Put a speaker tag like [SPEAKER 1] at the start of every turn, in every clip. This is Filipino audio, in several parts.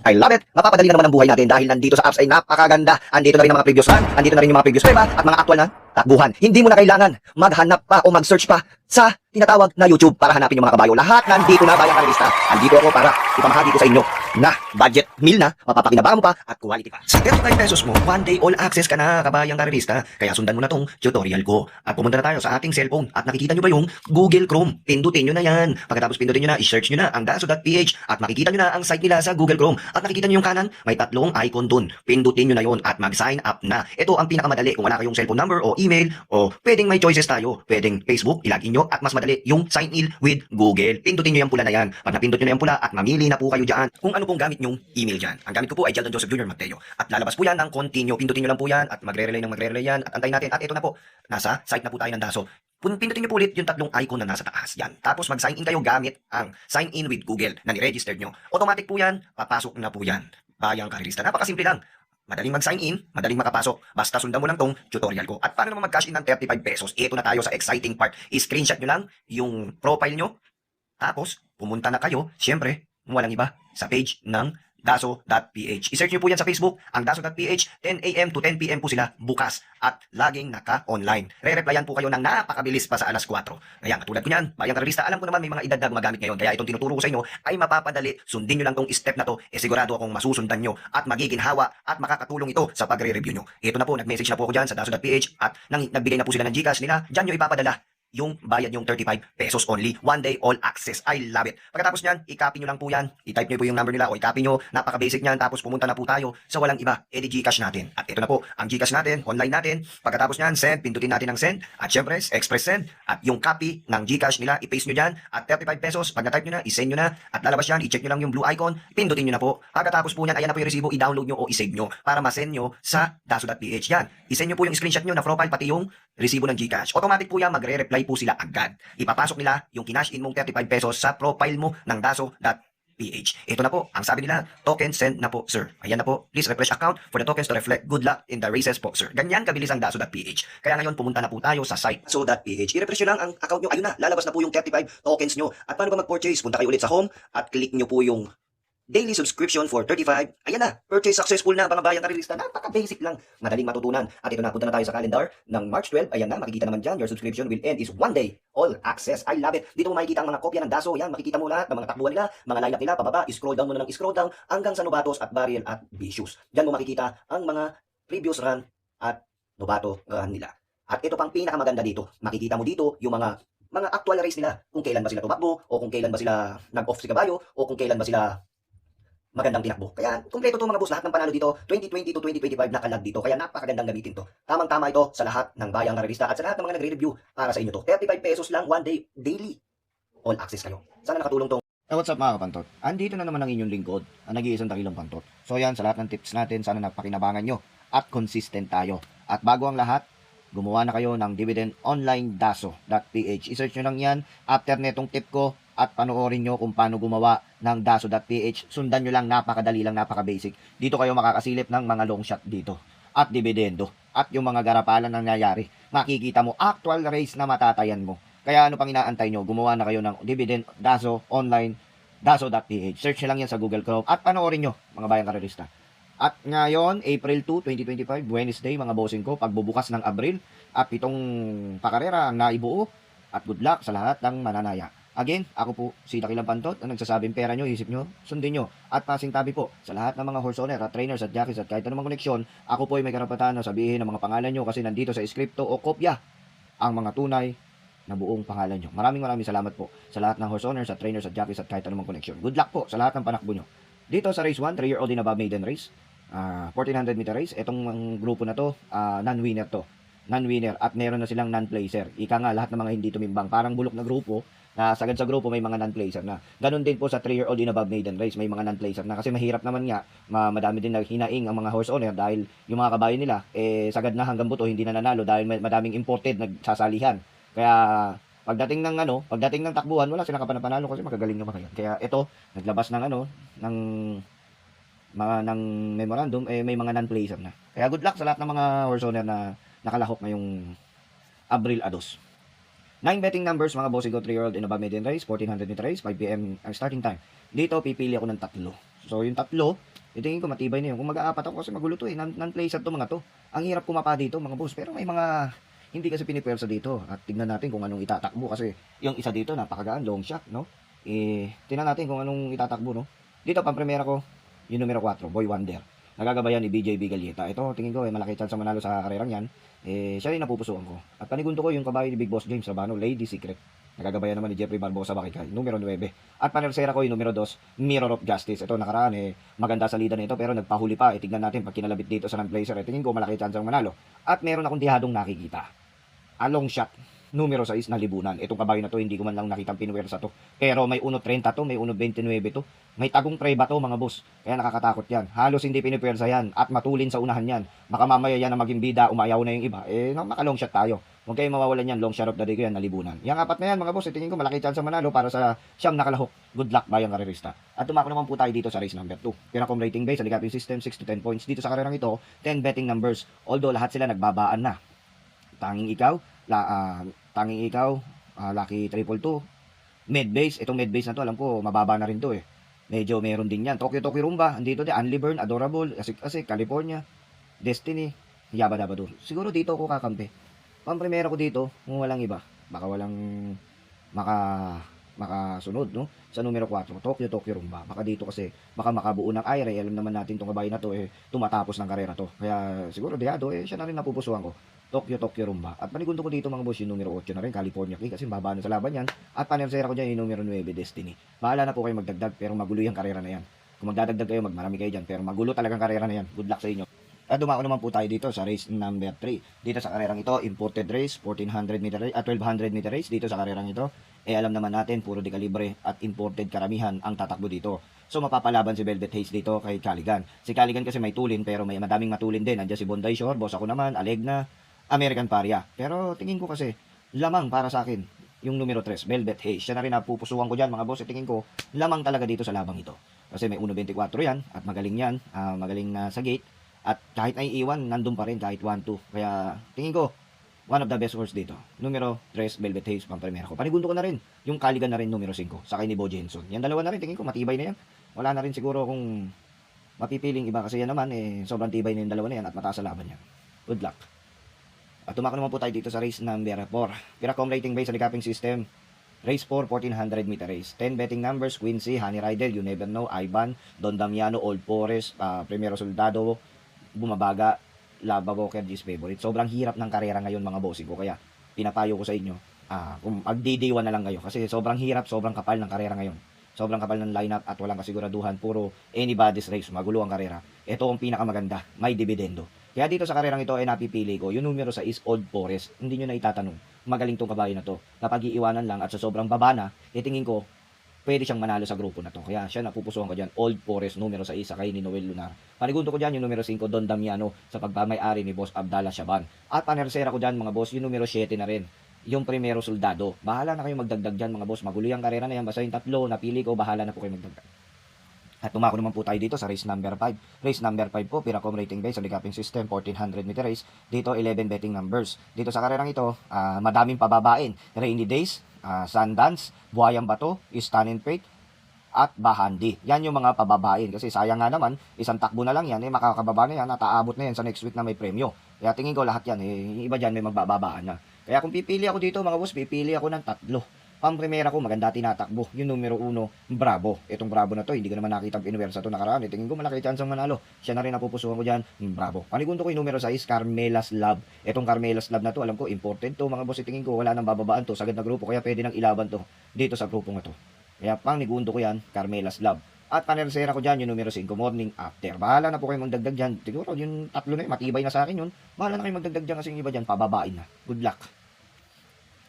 [SPEAKER 1] I love it. Mapapadali na naman ang buhay natin dahil nandito sa apps ay napakaganda. Andito na rin ang mga previous run, andito na rin yung mga previous prueba at mga actual na takbuhan. Hindi mo na kailangan maghanap pa o mag-search pa sa tinatawag na YouTube para hanapin yung mga kabayo. Lahat nandito na, Bayang Karerista. Andito ako para ipamahagi ko sa inyo na budget meal na, mapapakinabangan mo pa at quality pa. Sa 35 pesos mo, one day all access ka na, Kabayang Karerista. Kaya sundan mo na tong tutorial ko. At pumunta na tayo sa ating cellphone at nakikita nyo ba yung Google Chrome? Pindutin nyo na yan. Pagkatapos pindutin nyo na, i-search nyo na ang daso.ph at makikita nyo na ang site nila sa Google Chrome. At nakikita nyo yung kanan, may tatlong icon dun. Pindutin nyo na yon at mag-sign up na. Ito ang pinakamadali kung wala kayong cellphone number o email o pwedeng may choices tayo. Pwedeng Facebook, ilagin nyo at mas madali yung sign in with Google. Pindutin nyo yung pula na yan. Pag napindot nyo na yung pula at mamili na po kayo dyan kung ano pong gamit nyong email dyan. Ang gamit ko po ay Sheldon Joseph Jr. Mateo. At lalabas po yan ng continue. Pindutin nyo lang po yan at magre-relay yan at antayin natin. At ito na po, nasa site na po tayo ng Daso. Pindutin nyo po ulit yung tatlong icon na nasa taas. Yan. Tapos mag-sign in kayo gamit ang sign in with Google na ni-register nyo. Automatic po yan, papasok na po yan. Bayang Karerista. Napakasimple lang. Madaling mag-sign in, madaling makapasok. Basta sundan mo lang tong tutorial ko. At paano naman mag-cash in ng 35 pesos? Ito na tayo sa exciting part. I-screenshot nyo lang yung profile nyo. Tapos, pumunta na kayo, syempre, walang iba, sa page ng daso.ph. I-search nyo po yan sa Facebook, ang daso.ph, 10 a.m. to 10 p.m. po sila bukas at laging naka-online. Re-replyan po kayo ng napakabilis pa sa alas 4. Kaya katulad ko yan, Bayang Karerista, alam ko naman may mga edad na gumagamit ngayon. Kaya itong tinuturo ko sa inyo ay mapapadali. Sundin nyo lang tong step na to, sigurado akong masusundan nyo at magiging hawa at makakatulong ito sa pagre-review nyo. Ito na po, nag-message na po ako dyan sa daso.ph at nagbigay na po sila ng Gcash nila. Dyan nyo ipapadala yung bayad yung 35 pesos only. One day all access. I love it. Pagkatapos nyan, i-copy nyo lang po yan. I-type nyo po yung number nila o i-copy nyo. Napaka-basic nyan. Tapos pumunta na po tayo sa walang iba. Edi Gcash natin. At ito na po, ang Gcash natin, online natin. Pagkatapos nyan, send. Pindutin natin ang send. At syempre, express send. At yung copy ng Gcash nila, i-paste nyo dyan. At 35 pesos, pag na-type nyo na, i-send nyo na. At lalabas yan, i-check nyo lang yung blue icon. Pindutin nyo na po. Pagkatapos po nyan, ayan na po yung resibo. I-download nyo o i-save nyo para ma-send nyo sa daso.ph. Yan. I-send nyo po yung screenshot nyo na profile pati yung resibo ng Gcash. Automatic po yan, magre-reply po sila agad. Ipapasok nila yung kinash in mong 35 pesos sa profile mo ng daso.ph. Ito na po, ang sabi nila, token send na po, sir. Ayan na po, please refresh account for the tokens to reflect good luck in the races po, sir. Ganyan kabilis ang daso.ph. Kaya ngayon, pumunta na po tayo sa site daso.ph. I-refresh nyo lang ang account nyo. Ayun na, lalabas na po yung 35 tokens nyo. At paano ba mag-purchase? Punta kayo ulit sa home at click nyo po yung daily subscription for 35. Ayan na, purchase successful na, mga Bayang Karerista. Napaka-basic lang, madaling matutunan. At ito na, punta na tayo sa calendar ng March 12. Ayan na, makikita naman dyan, your subscription will end is one day, all access. I love it. Dito mo makikita ang mga kopya ng Daso. Yan, makikita mo lahat ng mga takbuhan nila, mga lineup nila, pababa, scroll down mo na ng scroll down, hanggang sa Novatos at Barriel at Vicious. Dyan mo makikita ang mga previous run at Novato run nila. At ito pang pinakamaganda dito, makikita mo dito yung mga actual race nila, kung kailan ba sila tumakbo, o kung kailan ba sila nag-off si kabayo, o kung kailan ba sila magandang tinakbo. Kaya kumpleto to mga boss, lahat ng panalo dito, 2020 to 2025 nakalag dito. Kaya napakagandang gamitin to. Tamang-tama ito sa lahat ng Bayang Karerista at sa lahat ng mga nagre-review para sa inyo to. 35 pesos lang, one day, daily. All access kayo. Sana nakatulong tong.
[SPEAKER 2] What's up mga kapantot? Andito na naman ang inyong lingkod, ang nag-iisang dakilang pantot. So yan, sa lahat ng tips natin, sana napakinabangan nyo at consistent tayo. At bago ang lahat, gumawa na kayo ng dividend online daso.ph. I-search nyo lang yan after netong tip ko at panoorin nyo kung paano gumawa ng daso.ph. Sundan nyo lang, napakadali lang, napaka-basic. Dito kayo makakasilip ng mga long shot dito. At dividendo. At yung mga garapalan na nangyayari. Makikita mo, actual race na matatayan mo. Kaya ano pang inaantay nyo? Gumawa na kayo ng dividend daso online daso.ph. Search nyo lang yan sa Google Chrome. At panoorin nyo, mga Bayang Karerista. At ngayon, April 2, 2025, Wednesday, mga bossing ko, pagbubukas ng Abril. At itong pakarera ang naibuo. At good luck sa lahat ng mananaya. Again, ako po si Dakilang Pantot, ang nagsasabing pera nyo, isip nyo, sundin nyo. At passing tabi po sa lahat ng mga horse owner at trainers at jockeys at kahit anumang koneksyon, ako po ay may karapatan na sabihin ang mga pangalan nyo kasi nandito sa skripto o kopya ang mga tunay na buong pangalan nyo. Maraming salamat po sa lahat ng horse owners at trainers at jockeys at kahit anumang koneksyon. Good luck po sa lahat ng panakbo nyo. Dito sa race 1, 3-year-old and above maiden race, 1400 meter race, itong grupo na to, non-winner to. Non-winner at meron na silang non-placer. Ika nga, lahat ng mga hindi tumimbang. Parang bulok na grupo, na sagad sa grupo may mga non-placer na. Ganon din po sa 3-year-old and above maiden race, may mga non-placer na. Kasi mahirap naman nga, madami din naghinaing ang mga horse owner dahil yung mga kabayo nila, sagad na hanggang buto, hindi na nanalo dahil madaming imported nagsasalihan. Kaya pagdating ng takbuhan, wala silang kapanalo kasi magagaling naman kayo. Kaya ito, naglabas ng ng memorandum, may mga non-placer na. Kaya good luck sa lahat ng mga horse owner na nakalahok ngayong Abril 2. 9 betting numbers mga bossing ko, 3-year-old and above maiden race, 1400 meter race, 5 PM ang starting time. Dito pipili ako ng tatlo. So yung tatlo, Tingin ko matibay na yun. Kung mag-aapat ako kasi magulo to eh. Non-play set to mga to. Ang hirap kumapa dito mga boss. Pero may mga hindi kasi pinipwersa dito. At tignan natin kung anong itatakbo kasi yung isa dito napakagaan, long shot, no? Tingnan natin kung anong itatakbo, no? Dito pang-primera ko, yung numero 4, Boy Wonder. Nagagabayan ni BJB Galieta. Ito, tingin ko malaki chance sa manalo sa karerang yan. Siya rin napupusuan ko. At panigundo ko yung kabayo ni Big Boss James Sabano, Lady Secret. Nagagabayan naman ni Jeffrey Barbosa Bakikay, numero 9. At panersera ko yung numero 2, Mirror of Justice. Ito nakaraan maganda sa lidan nito pero nagpahuli pa. Tignan natin pag kinalabit dito sa non-placer. Tingin ko malaki chance ang manalo. At meron akong dihadong nakikita. Long shot, numero 6 na libunan. Itong kabayo na to, hindi ko man lang nakitang pinuwersa to. Pero may 1.30 to, may 1.29 to. May tagong preba to mga boss. Kaya nakakatakot yan. Halos hindi pinuwersa yan. At matulin sa unahan yan. Baka mamaya yan na maging bida, umayaw na yung iba. Maka-long shot tayo. Huwag kayong mawawalan yan. Long shot of the day ko yan na libunan. Yung apat na yan mga boss, tingin ko malaki chance ang manalo para sa siyam nakalahok. Good luck bayang karerista. At tumako naman po tayo dito sa race number 2. Pinacom rating base, aligaping system, 6 to 10 points. Dito sa karerang ito, 10 betting numbers. Although lahat sila nagbabaan na. Tanging ikaw, Lucky Triple 2, Med Base, itong Med Base na to, alam ko, mababa na rin to Medyo meron din yan. Tokyo Rumba, andito din, Unli Burn, Adorable, Asik, California, Destiny, Yaba Daba Do. Siguro dito ako kakampi. Pang-primera ko dito, kung walang iba, baka walang makasunod, no? Sa numero 4, Tokyo Rumba. Baka dito kasi, baka makabuo ng IRA, alam naman natin itong kabayo na to, tumatapos ng karera to. Kaya siguro diyado, siya na rin napupusuan ko. Tokyo Rumba. At panigundo ko dito mga boss yung numero 8 na rin, California King, kasi baba na sa laban yan. At panersera ko dyan yung numero 9, Destiny. Bahala na po kayo magdagdag, pero magulo yung karera na yan. Kung magdadagdag kayo, magmarami kayo dyan, pero magulo talagang karera na yan. Good luck sa inyo. At dumako naman po tayo dito sa race number 3. Dito sa karerang ito, imported race, 1400 meter race, 1200 meter race. Dito sa karerang ito, alam naman natin, puro de kalibre at imported karamihan ang tatakbo dito. So mapapalaban si Velvet Haze dito kay Caligan. Si Caligan kasi may tulin, pero may madaming matulin din. Nandiyan si Bonday Shore, boss ako naman, Alegna, American Paria. Pero tingin ko kasi, lamang para sa akin, yung numero 3, Velvet Haze. Siya na rin napupusuan ko dyan mga boss. Tingin ko, lamang talaga dito sa labang ito. Kasi may 1.24 yan, at magaling yan, magaling na sa gate. At kahit naiiwan, nandun pa rin, kahit 1-2. Kaya tingin ko, one of the best horse dito. Numero 3, Velvet Haze, pang-primera ko. Panigundo ko na rin, yung Caligan na rin, numero 5, sakay ni Bo Jenson. Yan dalawa na rin, tingin ko, matibay na yan. Wala na rin siguro kung mapipiling iba kasi yan naman, sobrang tibay na yung dalawa na yan at mataas sa laban yan. Good luck. At tumako naman po tayo dito sa race number 4. Piracom rating base sa recapping system. Race 4, 1400 meter race. 10 betting numbers, Quincy, Honey Rider, You Never Know, Ivan, Don Damiano, Old Forest, Primero Soldado, Bumabaga, Lava Walker, G's Favorite. Sobrang hirap ng karera ngayon mga bossing ko. Kaya pinapayo ko sa inyo, kung mag-DD1 na lang kayo. Kasi sobrang hirap, sobrang kapal ng karera ngayon. Sobrang kapal ng lineup at walang kasiguraduhan. Puro anybody's race, magulo ang karera. Ito ang pinakamaganda, may dividendo. Kaya dito sa karerang ito ay napipili ko, yung numero sa is Old Forest. Hindi nyo na itatanong, magaling tong kabayo na to. Kapag iiwanan lang at sa sobrang baba na, tingin ko, pwede siyang manalo sa grupo na to. Kaya siya napupusuan ko dyan, Old Forest, numero 6, sakay ni Noel Lunar. Panigundo ko dyan yung numero 5, Don Damiano, sa pagpamay-ari ni Boss Abdallah Shaban. At panersera ko dyan mga boss, yung numero 7 na rin, yung Primero Soldado. Bahala na kayo magdagdag dyan mga boss, magulo yung karera na yan, basta yung tatlo, napili ko, bahala na po kayo magdagdag. At tumako naman po tayo dito sa race number 5. Race number 5 po, Piracom rating base sa recapping system, 1400 meter race. Dito, 11 betting numbers. Dito sa karerang ito, madaming pababain. Rainy Days, Sundance, Buhayang Bato, Stunning Fate, at Bahandi. Yan yung mga pababain. Kasi sayang nga naman, isang takbo na lang yan, makakababa na yan at aabot na yan sa next week na may premyo. Kaya tingin ko lahat yan, yung iba dyan may magbababaan na. Kaya kung pipili ako dito mga boss, pipili ako ng 3. Pang-primera ko, maganda tinatakbo. Yung numero 1, Bravo. Itong Bravo na to, hindi ko naman nakita ang pinuwersa to nakaraan. Tingin ko malaki chance ang manalo. Siya na rin napupusuhan ko dyan, Bravo. Panigundo ko yung numero 6, Carmela's Love. Itong Carmela's Love na to, alam ko, imported to. Mga boss, tingin ko, wala nang bababaan to. Sagad na grupo, kaya pwede nang ilaban to dito sa grupo na to. Kaya panigundo ko yan, Carmela's Love. At panersera ko dyan, yung numero 5, Morning After. Bahala na po kayo magdagdag dyan. Siguro, yung 3 na yun, matibay na sa akin yun. Bahala na kayo magdagdag dyan kasi yung iba dyan, pababain na. Good luck.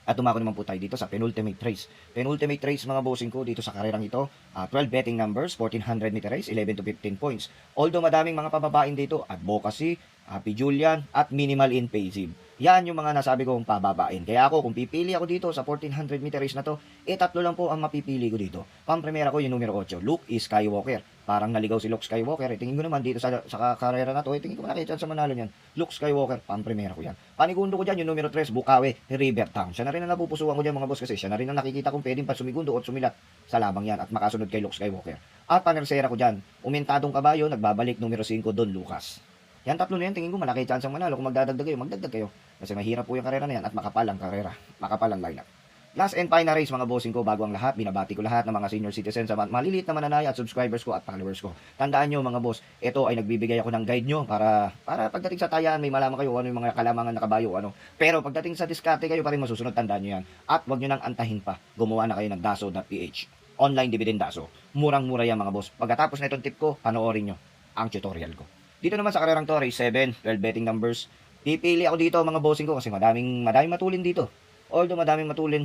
[SPEAKER 2] At tumako naman po tayo dito sa penultimate race. Penultimate race mga bossing ko dito sa karerang ito. 12 betting numbers, 1400 meter race, 11 to 15 points. Although madaming mga pababain dito, Advocacy, Happy Julian, at Minimal Invasive. Yan yung mga nasabi kong pababain. Kaya ako, kung pipili ako dito sa 1400 meter race na to, tatlo lang po ang mapipili ko dito. Pang-primera ko yung numero 8, Luke Skywalker. Parang naligaw si Luke Skywalker. Tingin ko naman dito sa karera na to, tingin ko nakita sa manalo niyan. Luke Skywalker, pang-primera ko yan. Panigundo ko dyan yung numero 3, Bukawi River Town. Siya na rin ang napupusuan ko dyan mga boss kasi siya na rin ang nakikita kong pwedeng pa sumigundo at sumilat sa labang yan at makasunod kay Luke Skywalker. At panersera ko dyan, umintadong kabayo, nagbabalik numero 5, Don Lucas. Yan tatlo na yan, tingin ko malaki chance ang manalo. Kung magdadagdag kayo. Kasi mahirap po yung karera na yan at makapalang karera, makapalang lineup. Last and final race mga bossing ko, bago ang lahat, binabati ko lahat ng mga senior citizens sa maliliit na mananaya at subscribers ko at followers ko. Tandaan nyo mga boss, ito ay nagbibigay ako ng guide nyo para pagdating sa tayaan, may malaman kayo ano yung mga kalamangan na kabayo, ano. Pero pagdating sa diskarte kayo pa rin masusunod, tandaan nyo yan. At wag nyo nang antahin pa, gumawa na kayo ng daso.ph. Online dividend daso. Murang-mura yan mga boss. Pagkatapos na itong tip ko, panoorin nyo ang tutorial ko. Dito naman sa karerang to, race 7, 12 betting numbers. Pipili ako dito mga bossing ko kasi madaming matulin dito. Although madaming matulin,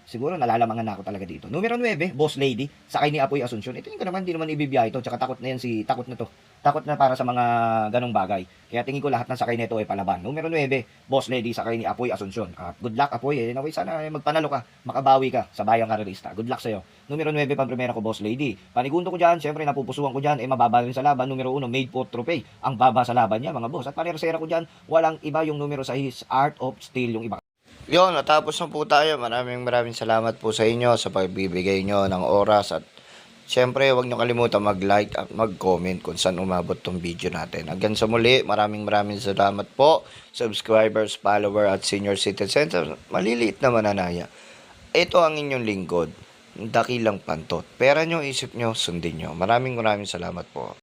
[SPEAKER 2] siguro nalalamangan na ako talaga dito. Numero 9, Boss Lady, sakay ni Apoy Asuncion. Ito yung naman, hindi naman ibibiyahe ito. Tsaka takot na yan takot na to. Takot na para sa mga ganong bagay. Kaya tingin ko lahat ng sakay nito ay palaban. Numero 9, Boss Lady, sakay ni Apoy Asuncion. Good luck Apoy. Naway sana magpanalo ka, makabawi ka sa bayang karerista. Good luck sa'yo. Numero 9, pang-primera ko, Boss Lady. Panigundo ko dyan, syempre napupusuan ko dyan, mababa rin sa laban. Numero 1, Made for Trophy. Ang baba sa laban niya mga boss. At panersera ko dyan, walang iba yung numero 6, Art of Steel yung iba.
[SPEAKER 3] Yun, natapos na po tayo. Maraming salamat po sa inyo sa pagbibigay nyo ng oras at syempre huwag nyo kalimutan mag-like at mag-comment kung saan umabot tong video natin. Hanggang sa muli, maraming salamat po subscribers, follower at senior citizens. Maliliit na mananaya. Ito ang inyong lingkod, dakilang pantot. Pera nyo, isip nyo, sundin nyo. Maraming salamat po.